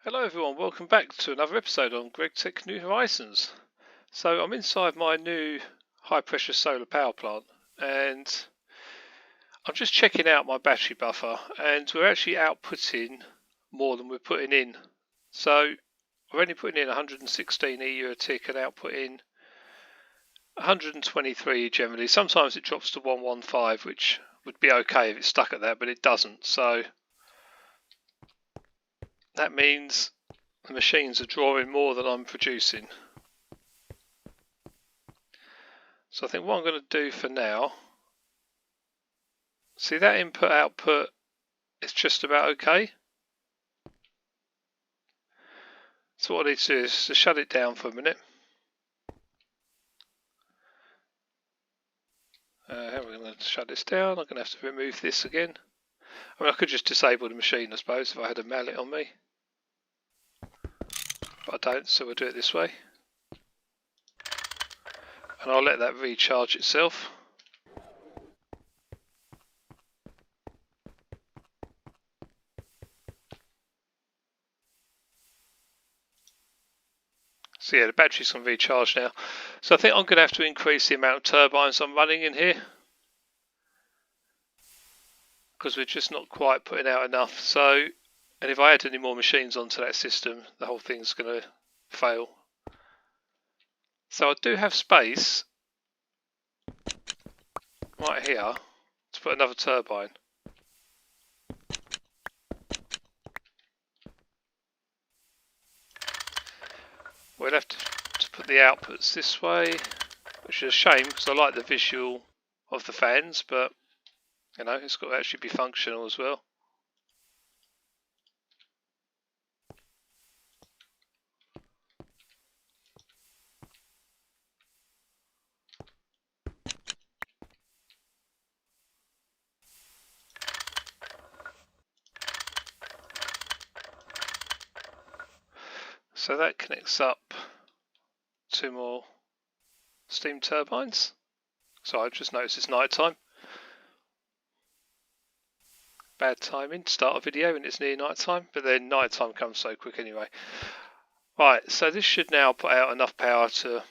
Hello everyone, welcome back to another episode on Greg Tech New Horizons. So I'm inside my new high pressure solar power plant and I'm just checking out my battery buffer, and we're actually outputting more than we're putting in. So we're only putting in 116 EU a tick and outputting 123 generally. Sometimes it drops to 115, which would be okay if it's stuck at that, but it doesn't. So that means the machines are drawing more than I'm producing. So I think what I'm going to do for now, see that input output is just about okay. So what I need to do is to shut it down for a minute. How are we going to shut this down? I'm going to have to remove this again. I mean, I could just disable the machine, I suppose, if I had a mallet on me. But I don't, so we'll do it this way. And I'll let that recharge itself. So yeah, the battery's going to recharge now. So I think I'm going to have to increase the amount of turbines I'm running in here, because we're just not quite putting out enough. So, and if I add any more machines onto that system, the whole thing's going to fail. So I do have space right here to put another turbine. We'll have to put the outputs this way, which is a shame because I like the visual of the fans, but you know, it's got to actually be functional as well. So that connects up two more steam turbines. So I've just noticed it's night time. Bad timing to start a video when it's near night time, but then night time comes so quick anyway. Right, so this should now put out enough power to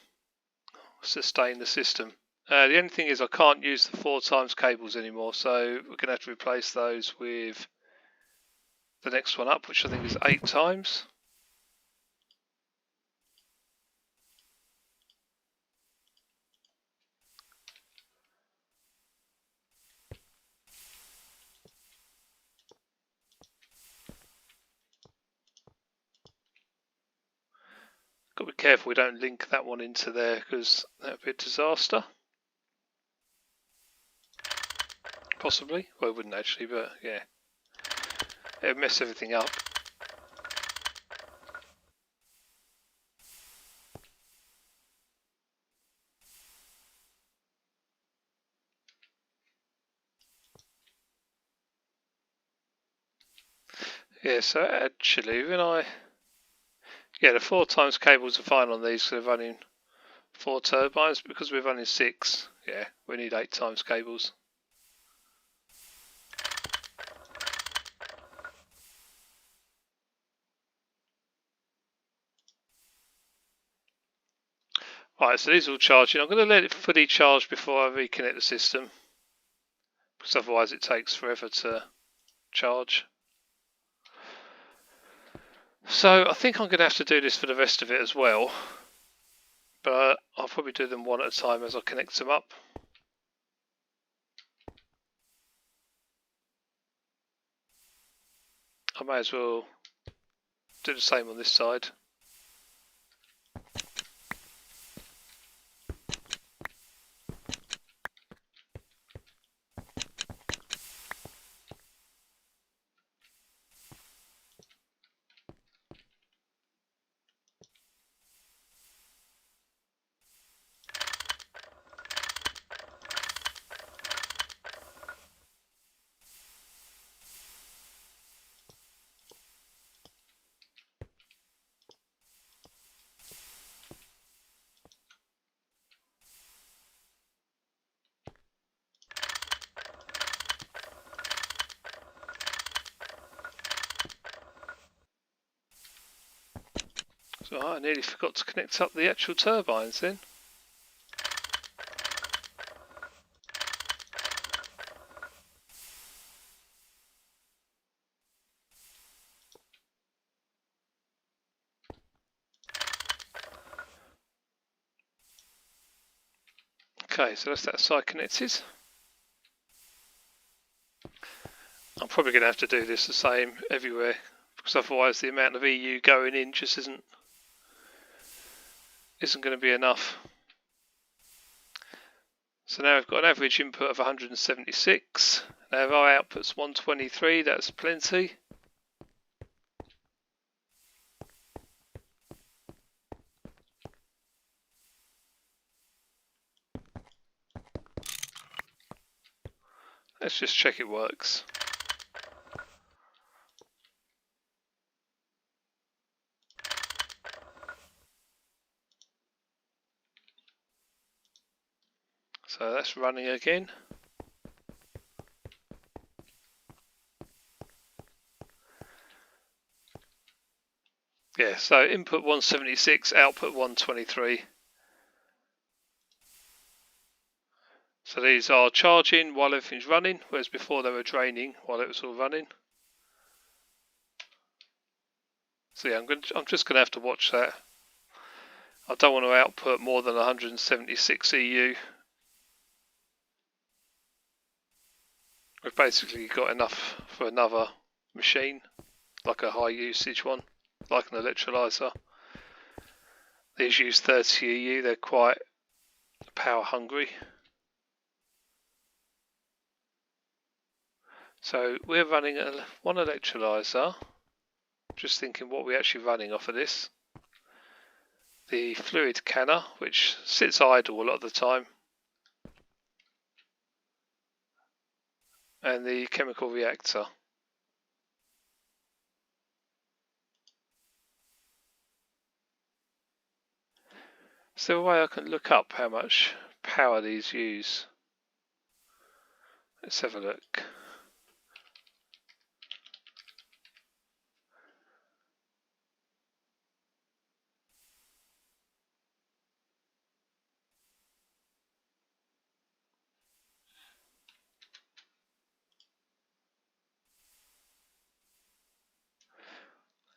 sustain the system. The only thing is I can't use the 4x cables anymore, so we're going to have to replace those with the next one up, which I think is 8x. Got to be careful we don't link that one into there, because that would be a disaster. Possibly. Well, it wouldn't actually, but yeah. It would mess everything up. Yeah, so actually when yeah, the 4x cables are fine on these, so they're running 4 turbines. Because we're running 6, yeah, we need 8x cables. Right, so these are all charging. I'm going to let it fully charge before I reconnect the system, because otherwise it takes forever to charge. So I think I'm going to have to do this for the rest of it as well, but I'll probably do them one at a time as I connect them up. I may as well do the same on this side. So I nearly forgot to connect up the actual turbines then. Okay, so that's that side connected. I'm probably going to have to do this the same everywhere, because otherwise the amount of EU going in just isn't going to be enough. So now we've got an average input of 176. Now if our output's 123, that's plenty. Let's just check it works. So that's running again. Yeah, so input 176, output 123. So these are charging while everything's running, whereas before they were draining while it was all running. So yeah, I'm just going to have to watch that. I don't want to output more than 176 EU. We've basically got enough for another machine, like a high usage one, like an electrolyser. These use 30 EU, they're quite power hungry. So we're running one electrolyser, just thinking what we're actually running off of this. The fluid canner, which sits idle a lot of the time, and the chemical reactor. Is there a way I can look up how much power these use? Let's have a look.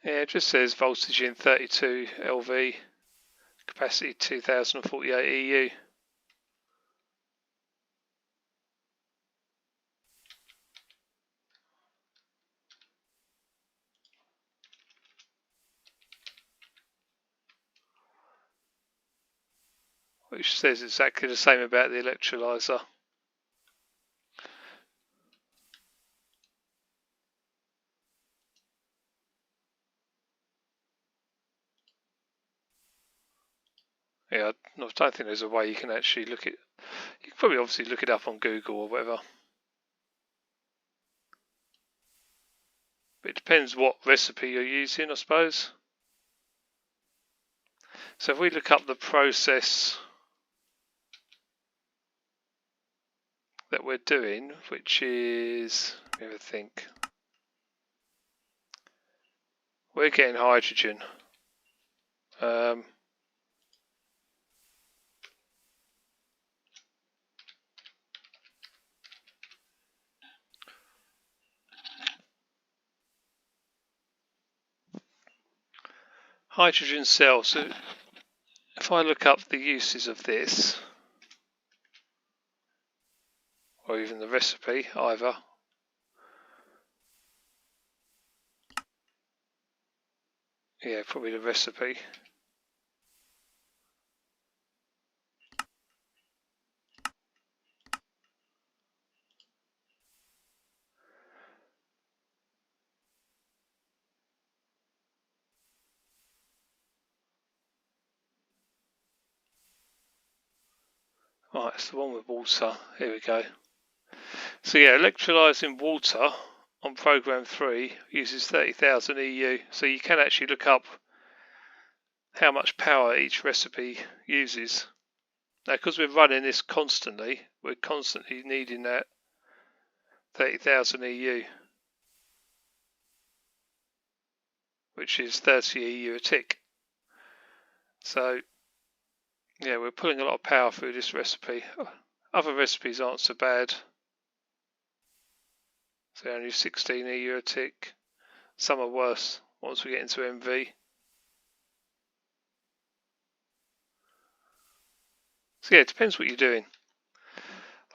Yeah, it just says voltage in 32 LV, capacity 2048 EU. Which says exactly the same about the electrolyser. Yeah, I don't think there's a way you can actually look it. You can probably obviously look it up on Google or whatever. But it depends what recipe you're using, I suppose. So if we look up the process that we're doing, which is, let me have a think. We're getting hydrogen. Hydrogen cell. So if I look up the uses of this, or even the recipe, either. Yeah, probably the recipe. Right, it's the one with water. Here we go. So yeah, electrolysing water on program 3 uses 30,000 EU. So you can actually look up how much power each recipe uses. Now, because we're running this constantly, we're constantly needing that 30,000 EU, which is 30 EU a tick. So yeah, we're pulling a lot of power through this recipe. Other recipes aren't so bad. So only 16 EU a tick. Some are worse once we get into MV. So yeah, it depends what you're doing.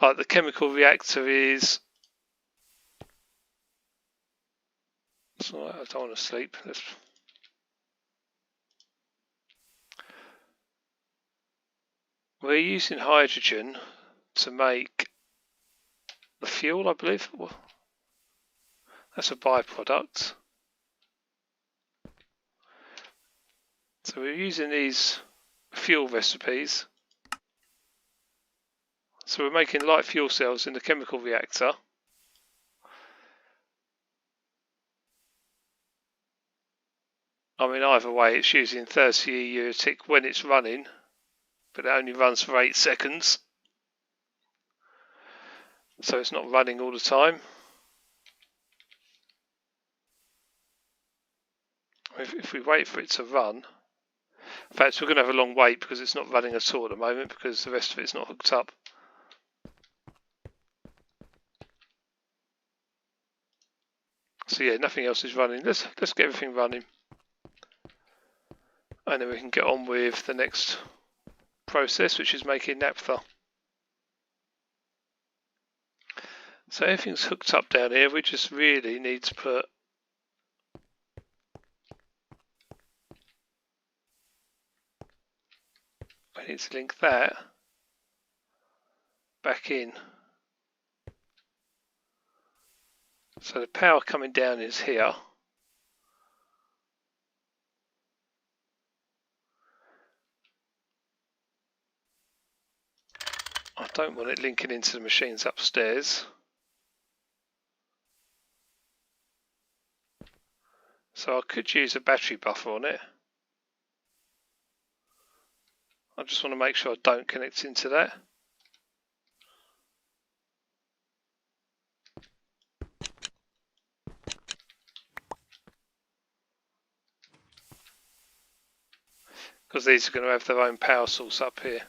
Like the chemical reactor is... So I don't want to sleep. We're using hydrogen to make the fuel, I believe. Well, that's a byproduct. So we're using these fuel recipes. So we're making light fuel cells in the chemical reactor. I mean, either way, it's using 30 EU a tick when it's running, but it only runs for 8 seconds. So it's not running all the time. If we wait for it to run, in fact, we're going to have a long wait because it's not running at all at the moment because the rest of it's not hooked up. So yeah, nothing else is running. Let's get everything running, and then we can get on with the next process, which is making naphtha. So everything's hooked up down here. We just really need to put link that back in. So the power coming down is here. I don't want it linking into the machines upstairs. So I could use a battery buffer on it. I just want to make sure I don't connect into that. Because these are going to have their own power source up here.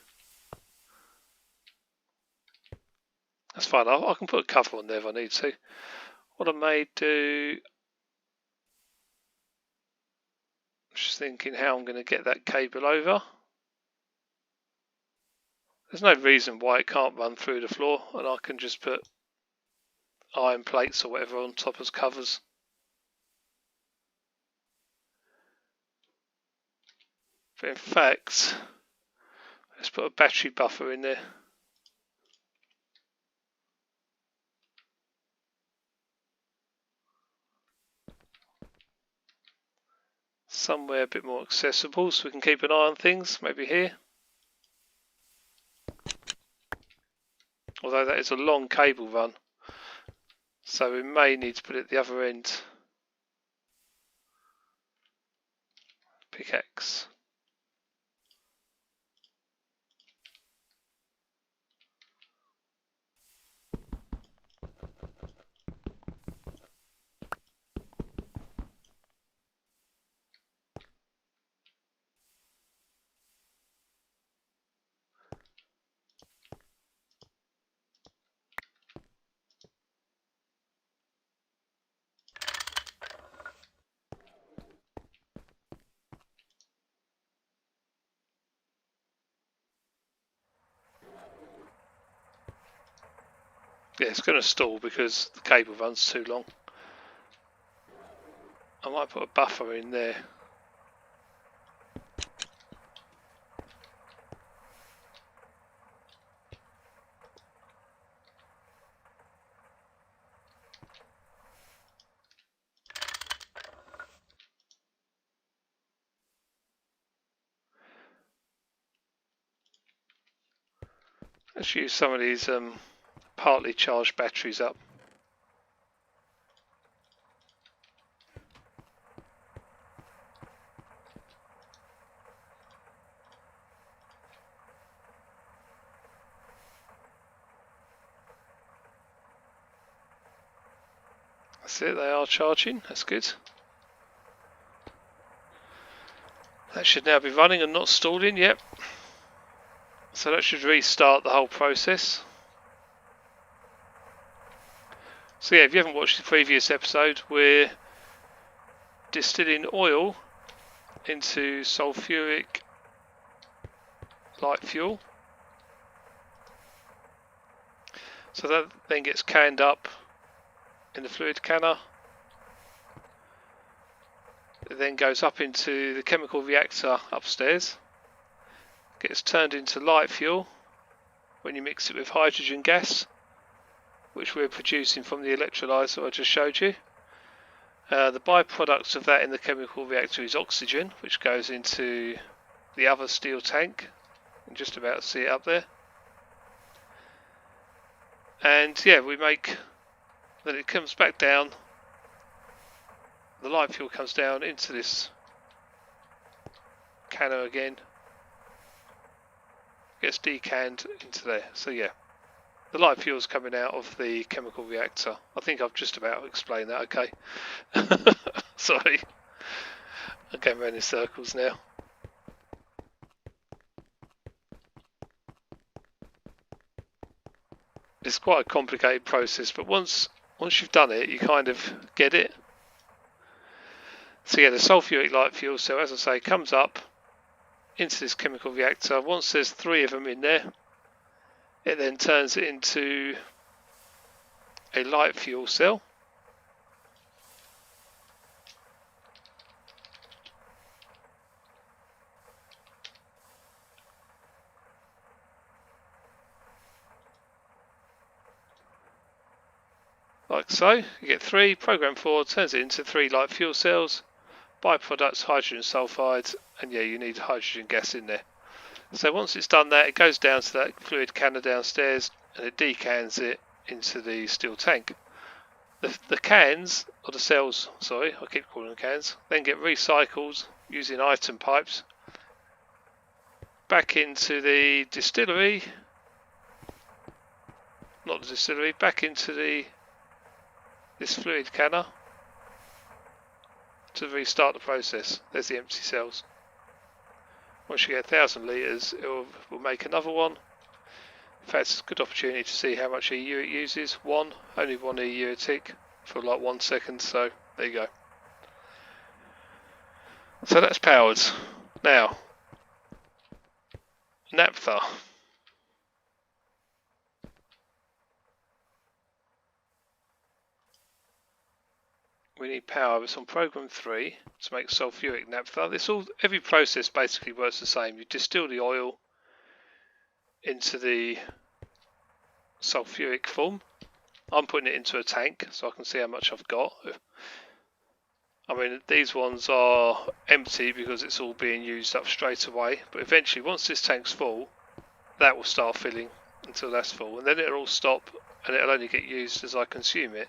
That's fine, I can put a cover on there if I need to. What I may do... Just thinking how I'm going to get that cable over. There's no reason why it can't run through the floor, and I can just put iron plates or whatever on top as covers. But in fact, let's put a battery buffer in there. Somewhere a bit more accessible so we can keep an eye on things, maybe here. Although that is a long cable run, so we may need to put it at the other end. Pickaxe. Yeah, it's going to stall because the cable runs too long. I might put a buffer in there. Let's use some of these partly charged batteries up. That's it, they are charging, that's good. That should now be running and not stalling. Yep. So that should restart the whole process. So yeah, if you haven't watched the previous episode, we're distilling oil into sulfuric light fuel. So that then gets canned up in the fluid canner. It then goes up into the chemical reactor upstairs, gets turned into light fuel when you mix it with hydrogen gas, which we're producing from the electrolyzer I just showed you. The byproduct of that in the chemical reactor is oxygen, which goes into the other steel tank. You can just about see it up there. And yeah, then it comes back down. The light fuel comes down into this canner again, gets decanned into there. So yeah, the light fuel is coming out of the chemical reactor. I think I've just about explained that, okay? Sorry, I'm going around in circles now. It's quite a complicated process, but once you've done it, you kind of get it. So yeah, the sulfuric light fuel cell, as I say, comes up into this chemical reactor. Once there's 3 of them in there, it then turns it into a light fuel cell. Like so, you get 3, program 4 turns it into 3 light fuel cells, byproducts hydrogen sulfide, and yeah, you need hydrogen gas in there. So once it's done that, it goes down to that fluid canner downstairs and it decans it into the steel tank. The cans, or the cells, sorry, I keep calling them cans, then get recycled using item pipes back into the distillery, not the distillery, back into this fluid canner to restart the process. There's the empty cells. Once you get 1,000 litres, we'll make another one. In fact, it's a good opportunity to see how much EU it uses. Only 1 EU a tick for like 1 second, so there you go. So that's powered. Now, Naptha. We need power. It's on program 3 to make sulfuric naphtha. Every process basically works the same. You distill the oil into the sulfuric form. I'm putting it into a tank so I can see how much I've got. I mean, these ones are empty because it's all being used up straight away, but eventually once this tank's full, that will start filling until that's full, and then it'll all stop and it'll only get used as I consume it.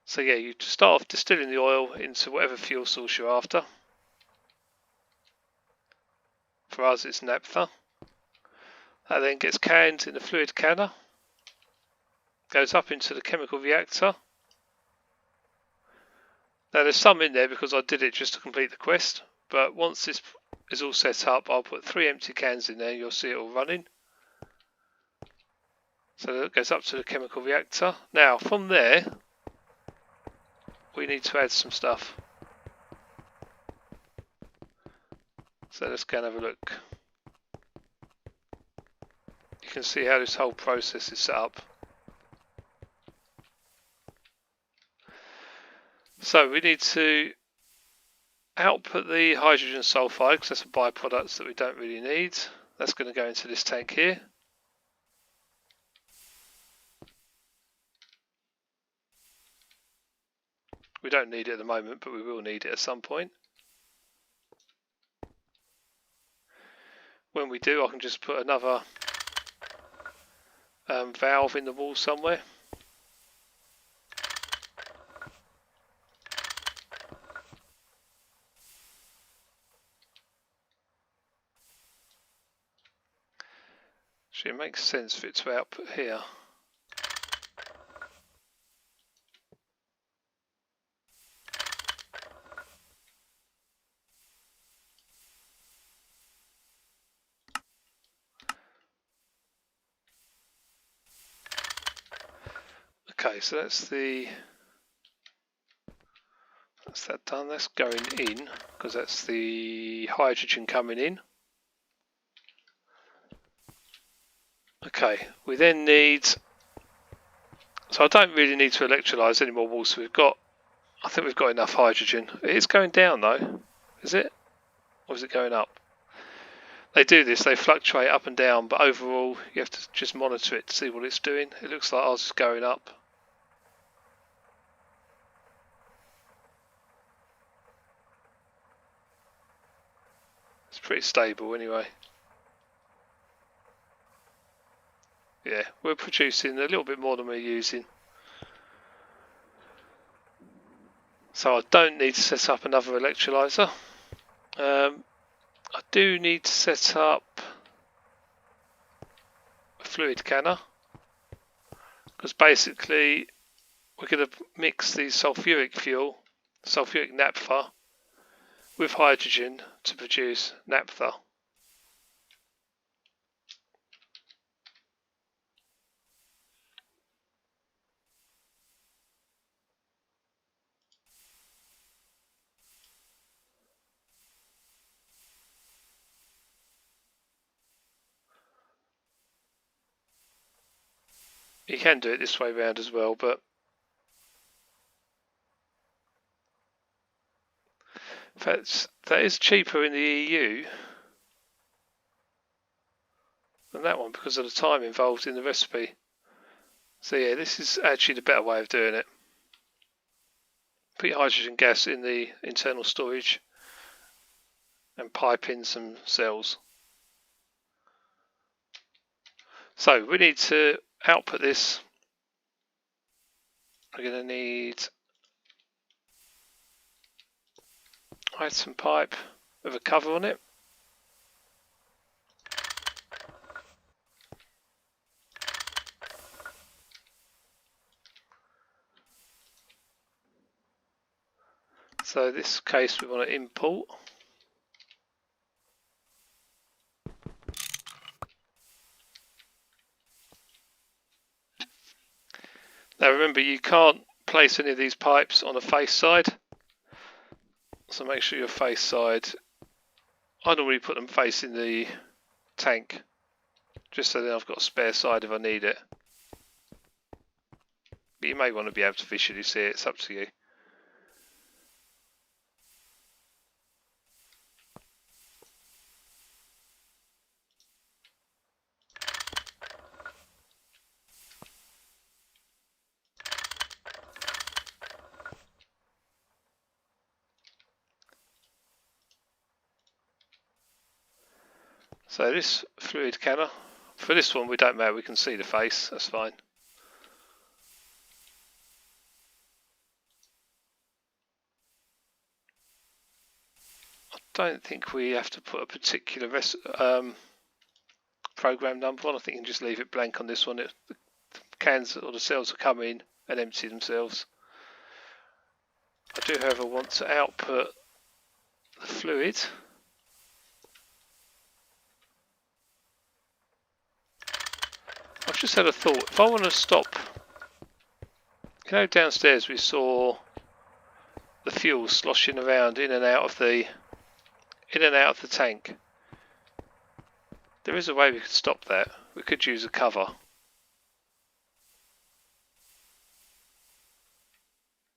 So yeah, you start off distilling the oil into whatever fuel source you're after. For us it's naphtha. That then gets canned in a fluid canner, goes up into the chemical reactor. Now there's some in there because I did it just to complete the quest, but once this is all set up, I'll put 3 empty cans in there and you'll see it all running. So it goes up to the chemical reactor. Now from there, we need to add some stuff. So let's go and have a look. You can see how this whole process is set up. So we need to output the hydrogen sulfide because that's a byproduct that we don't really need. That's going to go into this tank here. We don't need it at the moment, but we will need it at some point. When we do, I can just put another valve in the wall somewhere. So it makes sense for it to output here. Okay, so that's that done. That's going in because that's the hydrogen coming in. Okay, we then need. So I don't really need to electrolyse any more water. I think we've got enough hydrogen. It is going down though, is it? Or is it going up? They do this, they fluctuate up and down, but overall you have to just monitor it to see what it's doing. It looks like ours is going up. It's pretty stable anyway. Yeah, we're producing a little bit more than we're using. So I don't need to set up another electrolyser. I do need to set up a fluid canner, because basically we're going to mix the sulfuric fuel, sulfuric naphtha, with hydrogen to produce naphtha. You can do it this way round as well, but that is cheaper in the EU than that one because of the time involved in the recipe. So yeah, this is actually the better way of doing it. Put your hydrogen gas in the internal storage and pipe in some cells. So we need to output this. We're going to need some pipe with a cover on it. So in this case we want to import. Now remember, you can't place any of these pipes on a face side, so make sure your face side, I normally put them facing the tank, just so that I've got a spare side if I need it. But you may want to be able to visually see it, it's up to you. So this fluid canner, for this one we don't matter, we can see the face, that's fine. I don't think we have to put a particular program number on. I think you can just leave it blank on this one. The cans or the cells will come in and empty themselves. I do, however, want to output the fluid. I've just had a thought. If I want to stop, you know, downstairs we saw the fuel sloshing around in and out of the tank. There is a way we could stop that. We could use a cover.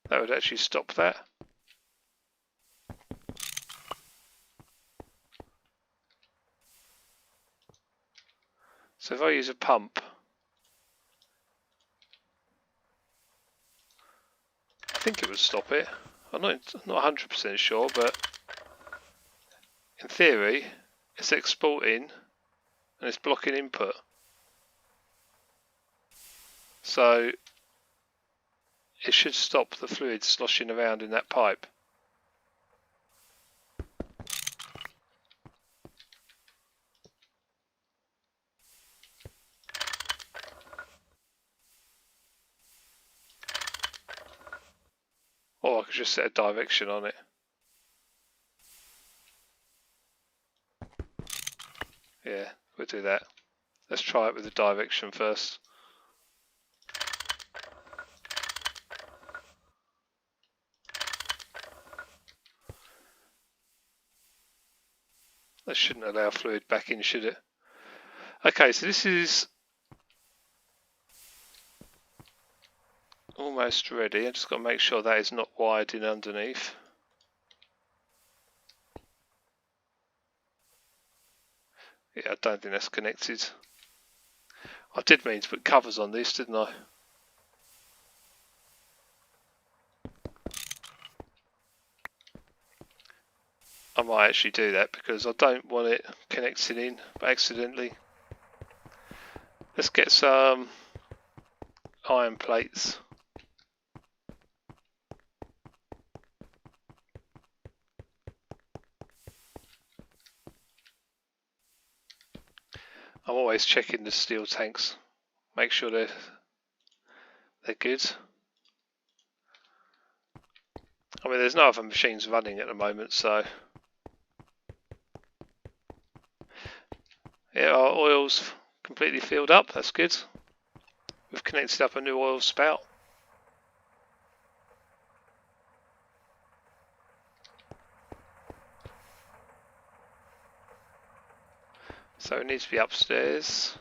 That would actually stop that. So if I use a pump, I think it would stop it. I'm not 100% sure, but in theory it's exporting and it's blocking input. So it should stop the fluid sloshing around in that pipe. Or I could just set a direction on it. Yeah, we'll do that. Let's try it with the direction first. That shouldn't allow fluid back in, should it? Okay, so this is almost ready. I just got to make sure that is not wired in underneath. Yeah, I don't think that's connected. I did mean to put covers on this, didn't I? I might actually do that because I don't want it connecting in accidentally. Let's get some iron plates. I'm always checking the steel tanks, make sure they're good. I mean, there's no other machines running at the moment, so yeah, our oil's completely filled up. That's good. We've connected up a new oil spout. So it needs to be upstairs.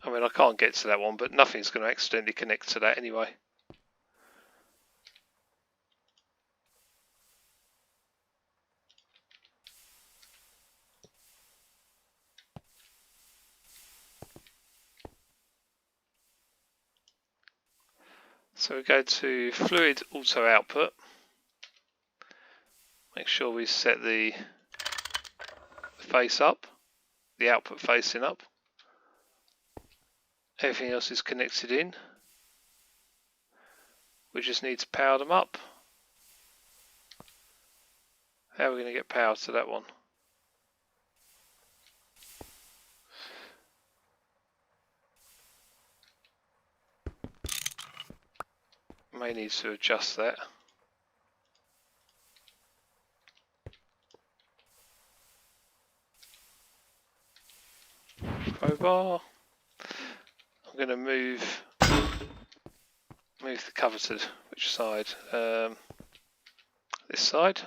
I mean, I can't get to that one, but nothing's going to accidentally connect to that anyway. So we go to fluid auto output. Make sure we set the face up, the output facing up. Everything else is connected in. We just need to power them up. How are we going to get power to that one? May need to adjust that. Crowbar. I'm going to move the cover to which side? This side.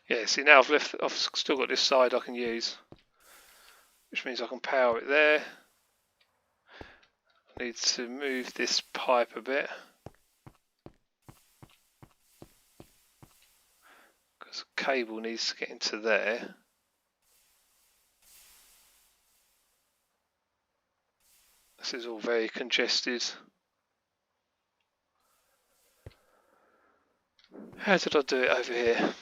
Yeah, see now I've still got this side I can use, which means I can power it there. I need to move this pipe a bit because the cable needs to get into there. This is all very congested. How did I do it over here?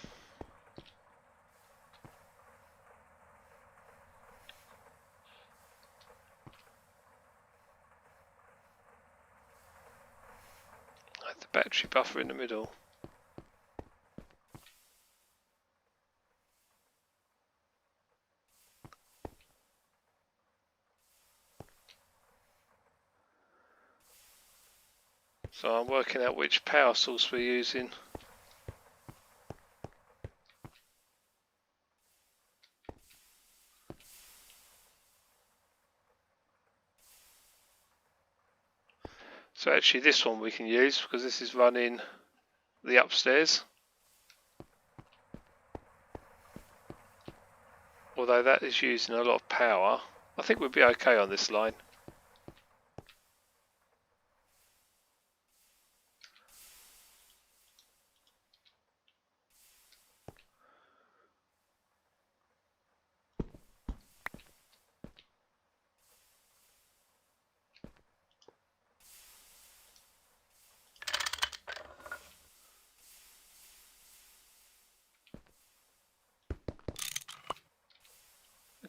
The battery buffer in the middle. So I'm working out which power source we're using. So actually this one we can use because this is running the upstairs. Although that is using a lot of power, I think we'll be okay on this line.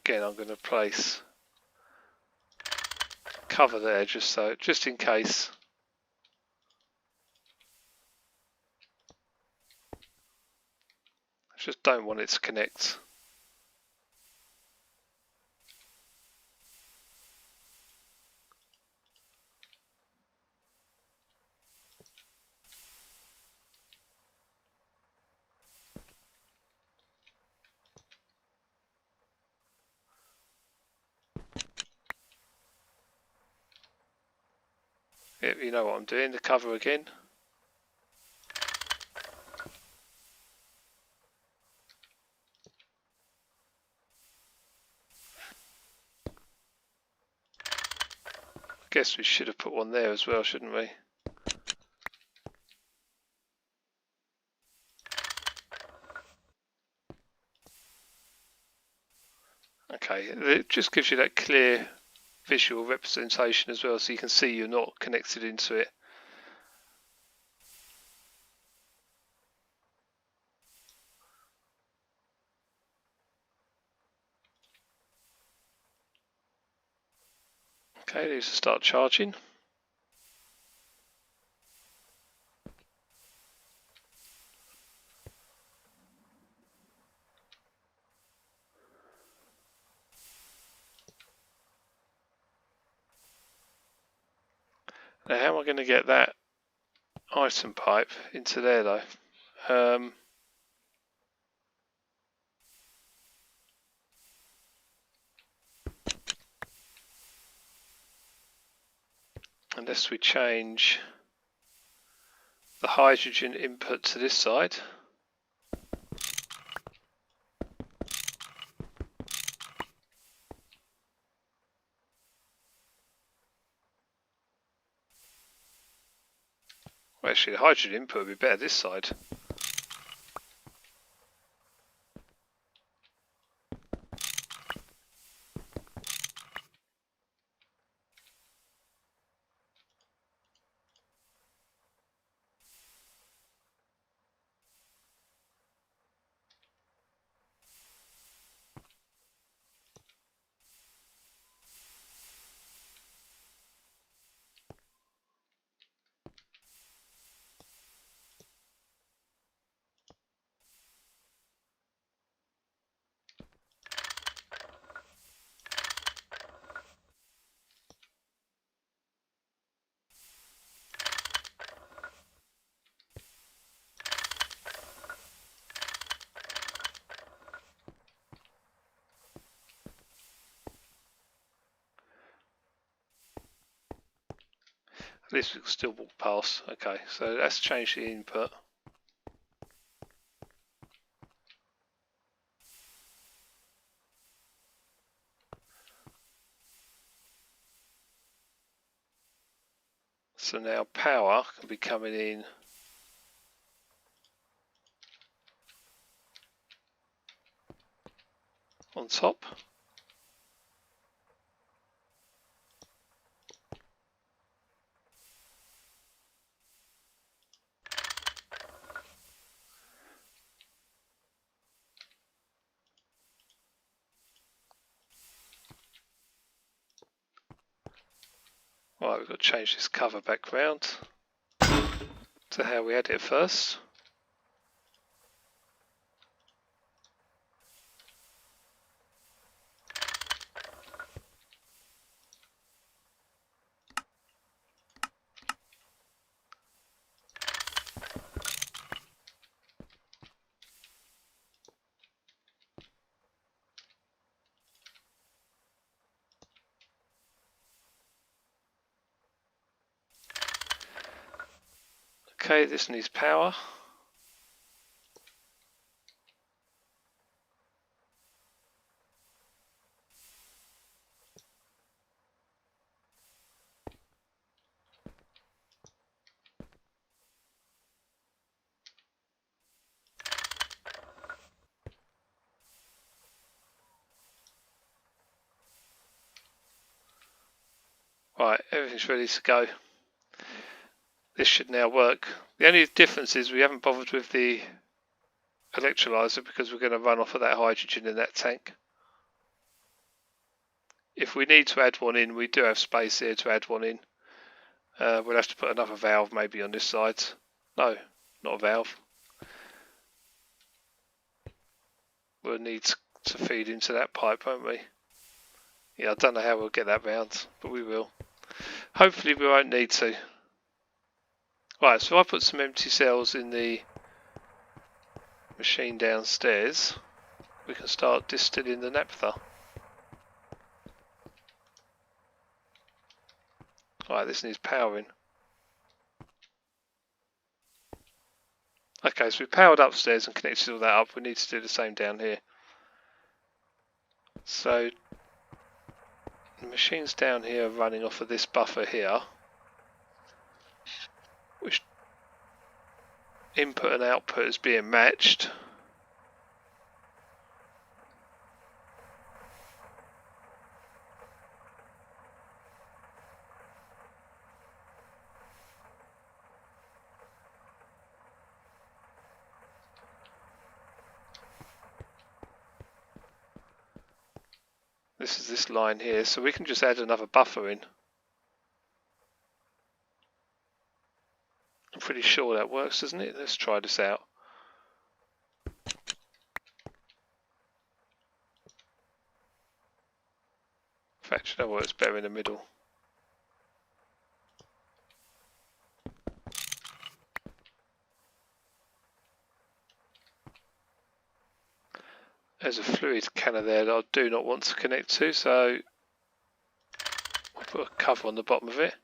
Again, I'm going to place cover there just in case. I just don't want it to connect. Yep, you know what I'm doing, the cover again. I guess we should have put one there as well, shouldn't we? Okay, it just gives you that clear visual representation as well, so you can see you're not connected into it. Okay, these will start charging. Now, how am I going to get that item pipe into there though? Unless we change the hydrogen input to this side. Well, actually, the hydrogen input would be better this side. At least we can still walk past. Okay, so let's change the input. So now power can be coming in on top. Right, we've got to change this cover back round to how we had it first. Okay, this needs power. Right, everything's ready to go. This should now work. The only difference is we haven't bothered with the electrolyzer because we're going to run off of that hydrogen in that tank. If we need to add one in, we do have space here to add one in. We'll have to put another valve maybe on this side. No, not a valve. We'll need to feed into that pipe, won't we? Yeah, I don't know how we'll get that round, but we will. Hopefully we won't need to. Right, so I put some empty cells in the machine downstairs. We can start distilling the naphtha. Right, this needs powering. Okay, so we've powered upstairs and connected all that up. We need to do the same down here. So the machines down here are running off of this buffer here, which input and output is being matched. This is this line here, so we can just add another buffer in. I'm pretty sure that works, doesn't it? Let's try this out. In fact, that works better in the middle. There's a fluid canner there that I do not want to connect to, so I'll put a cover on the bottom of it.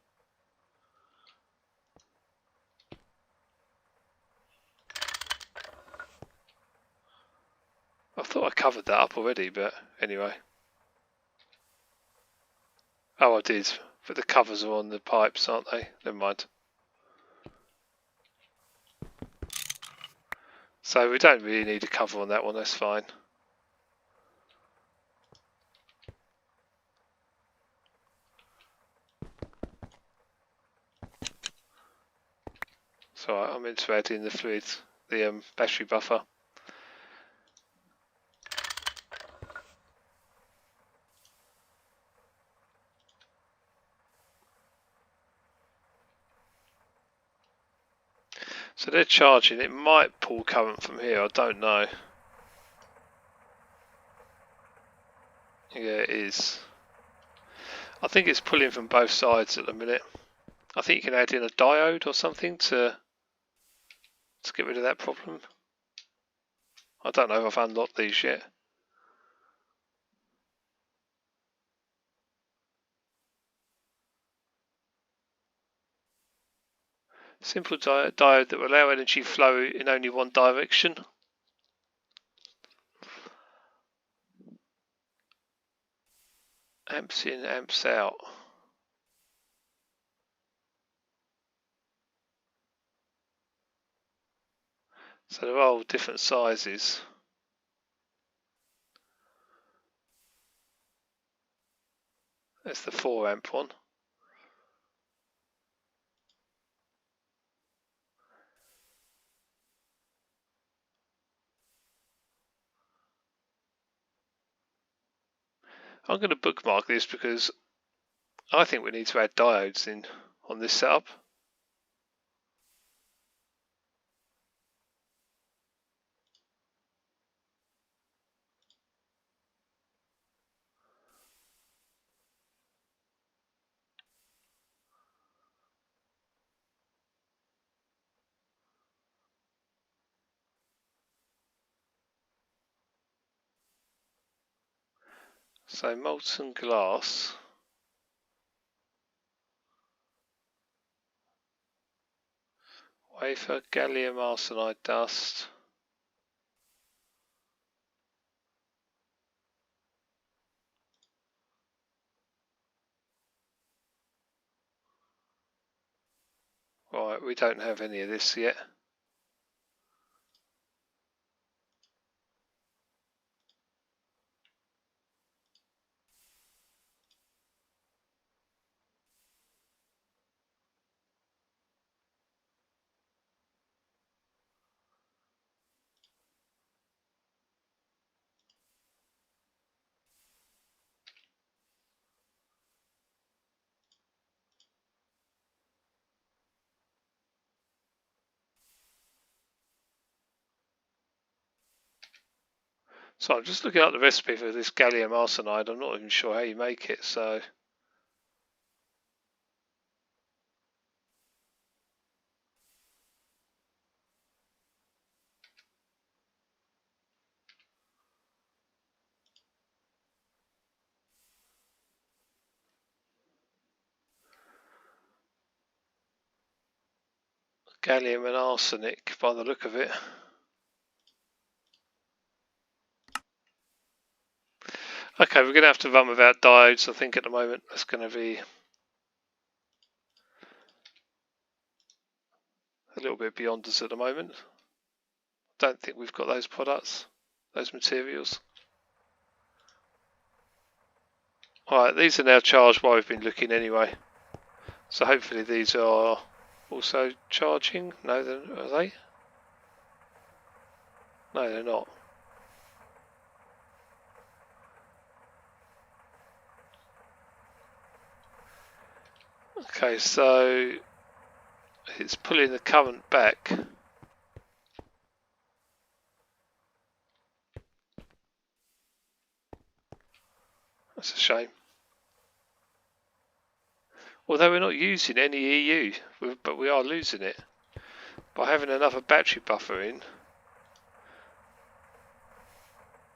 I thought I covered that up already, but anyway. Oh, I did, but the covers are on the pipes, aren't they? Never mind. So we don't really need a cover on that one, that's fine. So I'm meant to add in the fluid, the battery buffer. So they're charging. It might pull current from here, I don't know. Yeah, it is. I think it's pulling from both sides at the minute. I think you can add in a diode or something to get rid of that problem. I don't know if I've unlocked these yet. Simple diode that will allow energy flow in only one direction. Amps in, amps out. So they're all different sizes. That's the 4 amp one. I'm going to bookmark this because I think we need to add diodes in on this setup. So molten glass. Wafer, gallium arsenide dust. Right, we don't have any of this yet. So I'm just looking up the recipe for this gallium arsenide. I'm not even sure how you make it, so gallium and arsenic by the look of it. Okay, we're going to have to run without diodes, I think, at the moment. That's going to be a little bit beyond us at the moment. Don't think we've got those products, those materials. Alright, these are now charged while we've been looking anyway. So hopefully these are also charging. No, are they? No, they're not. Okay, so it's pulling the current back. That's a shame. Although we're not using any EU, but we are losing it. By having another battery buffer in,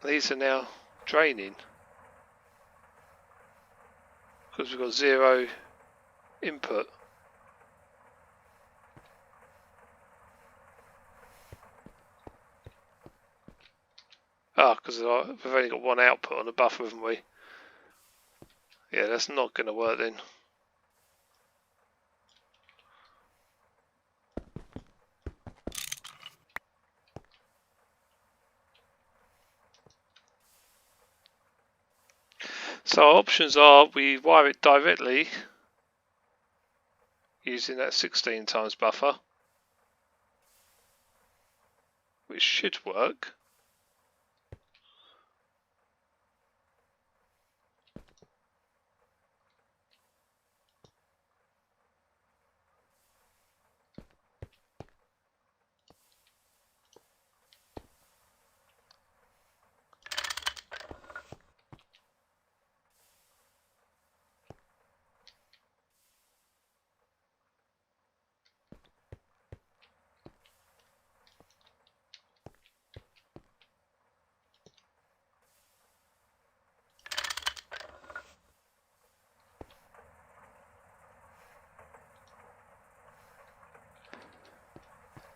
these are now draining. Because we've got 0 input. Ah, because we've only got one output on the buffer, haven't we? Yeah, that's not going to work then. So our options are we wire it directly using that 16 times buffer, which should work.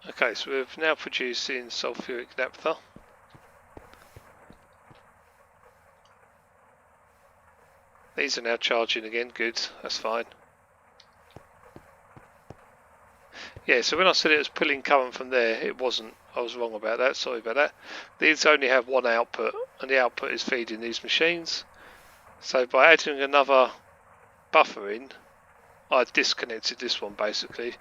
Okay, so we're now producing sulfuric naphtha. These are now charging again, good, that's fine. Yeah, so when I said it was pulling current from there, it wasn't. I was wrong about that, sorry about that. These only have one output, and the output is feeding these machines. So by adding another buffer in, I disconnected this one basically.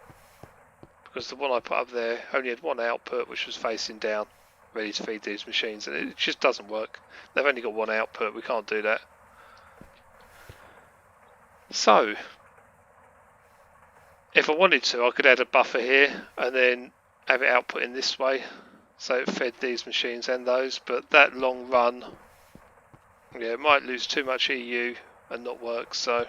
Because the one I put up there only had one output, which was facing down, ready to feed these machines, and it just doesn't work. They've only got one output, we can't do that. So, if I wanted to, I could add a buffer here and then have it output in this way, so it fed these machines and those, but that long run, yeah, it might lose too much EU and not work, so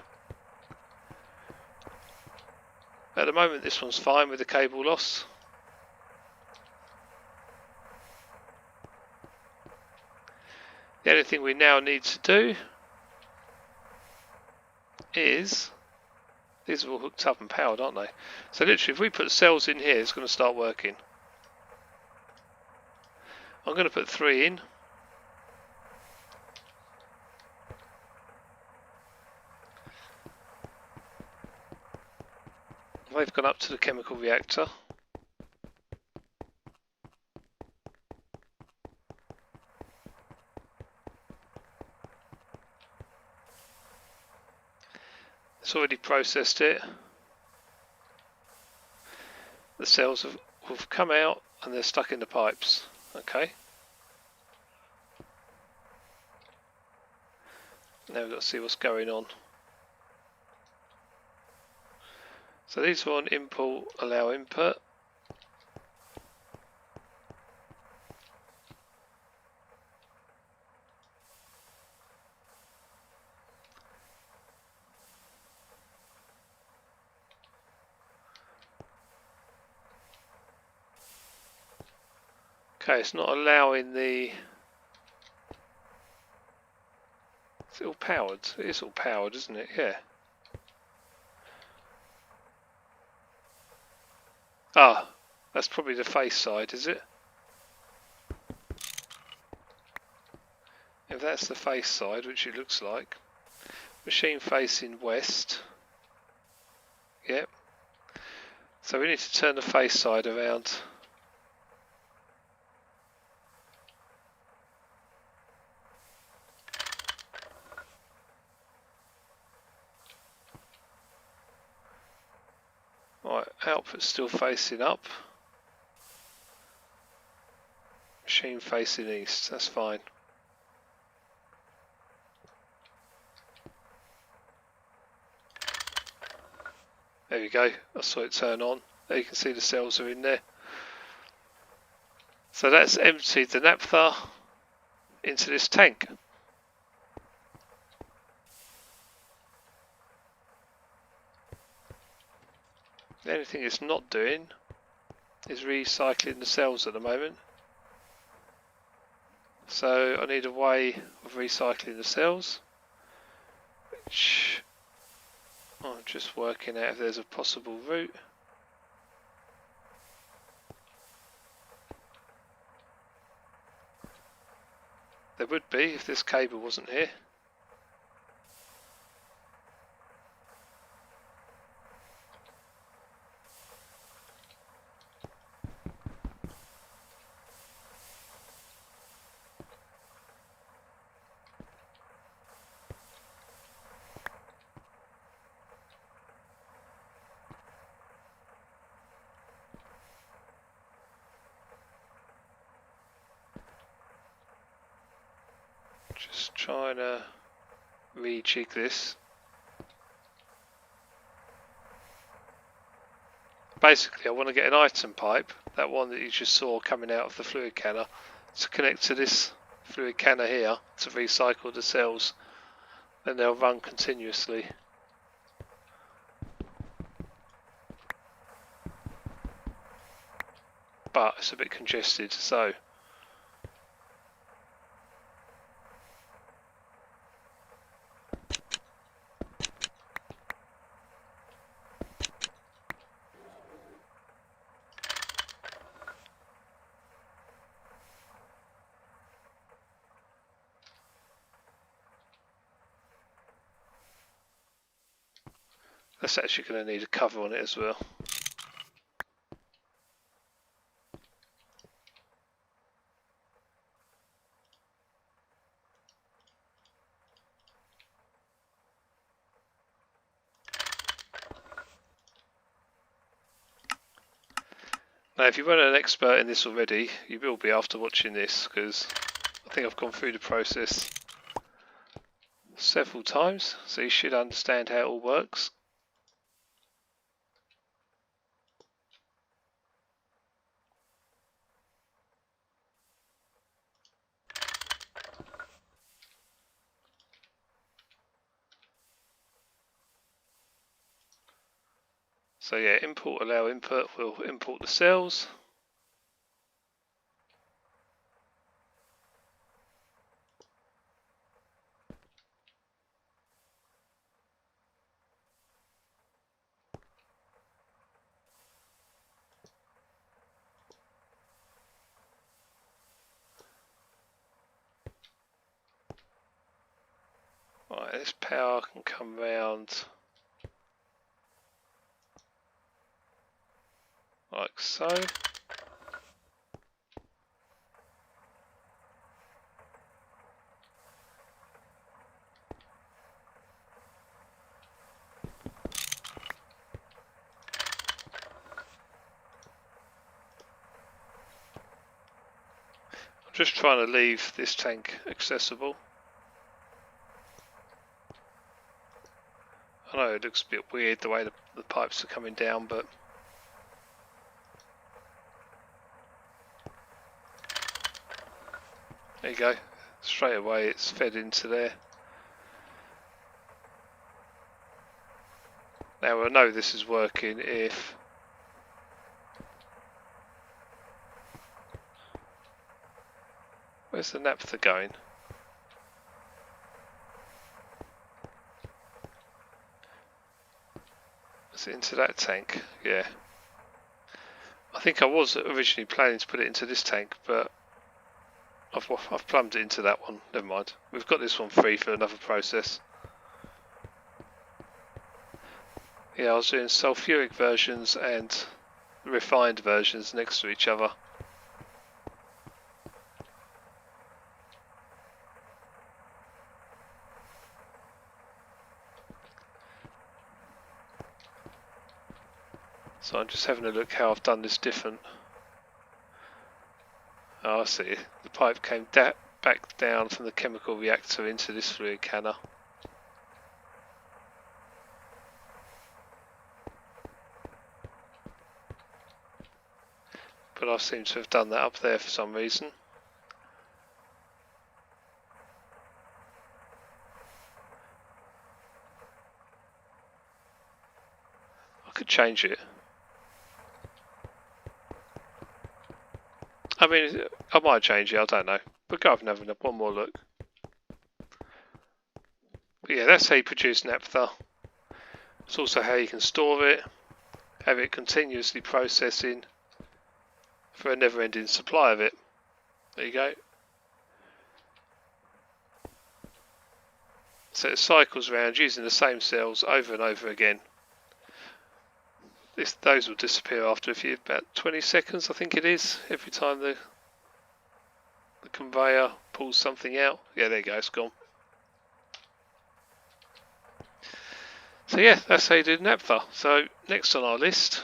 at the moment this one's fine with the cable loss. The only thing we now need to do is, these are all hooked up and powered, aren't they? So literally if we put cells in here, it's going to start working. I'm going to put 3 in. They've gone up to the chemical reactor. It's already processed it. The cells have come out and they're stuck in the pipes. Okay. Now we've got to see what's going on. So these are on import, allow input. Okay, it's not allowing the... Is it all powered? It is all powered, isn't it? Yeah. Ah, that's probably the face side, is it? If that's the face side, which it looks like. Machine facing west. Yep. So we need to turn the face side around. Right, output's still facing up. Machine facing east, that's fine. There we go, I saw it turn on. There you can see the cells are in there. So that's emptied the naphtha into this tank. The only thing it's not doing is recycling the cells at the moment. So I need a way of recycling the cells, which I'm just working out if there's a possible route. There would be if this cable wasn't here. Just trying to rejig this. Basically I want to get an item pipe, that one that you just saw coming out of the fluid canner, to connect to this fluid canner here to recycle the cells. Then they'll run continuously. But it's a bit congested, so that's actually going to need a cover on it as well. Now if you weren't an expert in this already, you will be after watching this, because I think I've gone through the process several times, so you should understand how it all works. So yeah, import allow input will import the cells. Right, this power can come round like so. I'm just trying to leave this tank accessible. I know it looks a bit weird the way the pipes are coming down, but there you go. Straight away it's fed into there. Now I know this is working if Where's the naphtha going? Is it into that tank? Yeah. I think I was originally planning to put it into this tank, but I've plumbed it into that one. Never mind. We've got this one free for another process. Yeah, I was doing sulfuric versions and refined versions next to each other. So I'm just having a look how I've done this different. Oh, I see. The pipe came back down from the chemical reactor into this fluid canner. But I seem to have done that up there for some reason. I could change it. I mean, I might change it, I don't know. But go up and have one more look. But yeah, that's how you produce naphtha. It's also how you can store it, have it continuously processing for a never-ending supply of it. There you go. So it cycles around using the same cells over and over again. Those will disappear after about 20 seconds, I think it is, every time the conveyor pulls something out. Yeah, there you go, it's gone. So yeah, that's how you do naphtha. So next on our list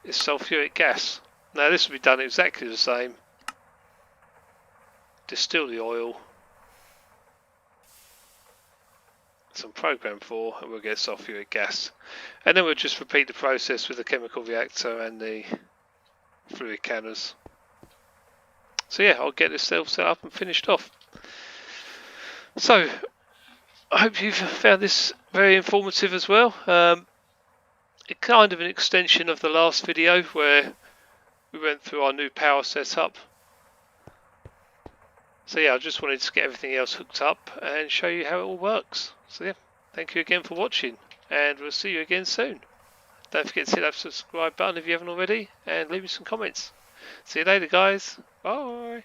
is sulfuric gas. Now this will be done exactly the same. Distill the oil, some program 4, and we'll get sulfuric gas. And then we'll just repeat the process with the chemical reactor and the fluid canners. So yeah, I'll get this self set up and finished off. So I hope you've found this very informative as well. It's kind of an extension of the last video where we went through our new power setup. So yeah, I just wanted to get everything else hooked up and show you how it all works. So yeah, thank you again for watching, and we'll see you again soon. Don't forget to hit that subscribe button if you haven't already, and leave me some comments. See you later, guys. Bye.